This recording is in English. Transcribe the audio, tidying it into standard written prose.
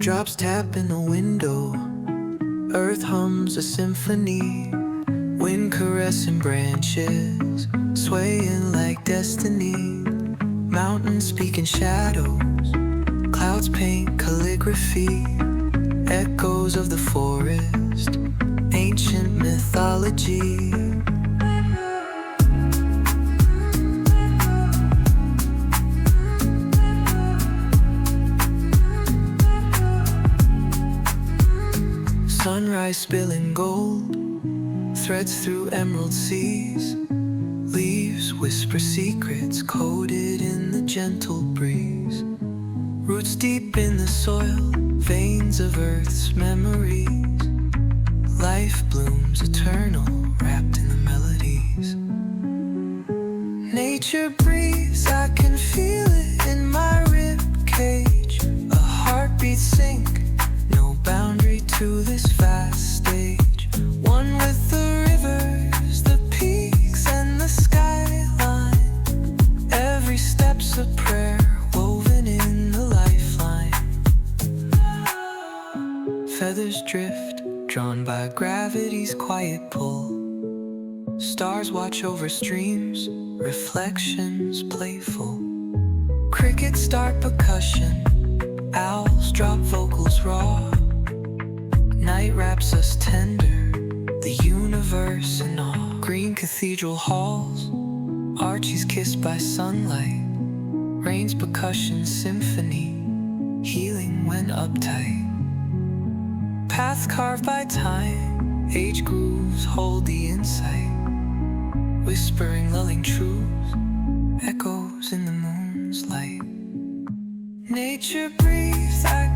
Drops tap in the window, earth hums a symphony. Wind caressing branches, swaying like destiny. Mountains speaking shadows, clouds paint calligraphy. Echoes of the forest, ancient mythology. Sunrise spilling gold, threads through emerald seas. Leaves whisper secrets coded in the gentle breeze. Roots deep in the soil, veins of earth's memories. Life blooms eternal, wrapped in the melodies. Nature breathes, I can feel it in my rib cage. A heartbeat sync, no boundary to this vast stage. One with the rivers, the peaks and the skyline. Every step's a prayer woven in the lifeline. Feathers drift, drawn by gravity's quiet pull. Stars watch over streams, reflections playful. Crickets start percussion, owls drop vocals raw. Night wraps us tender, the universe in awe. Green cathedral halls, Archie's kissed by sunlight. Rain's percussion symphony, healing when uptight. Paths carved by time, age grooves hold the insight. Whispering lulling truths, echoes in the moon's light. Nature breathes, I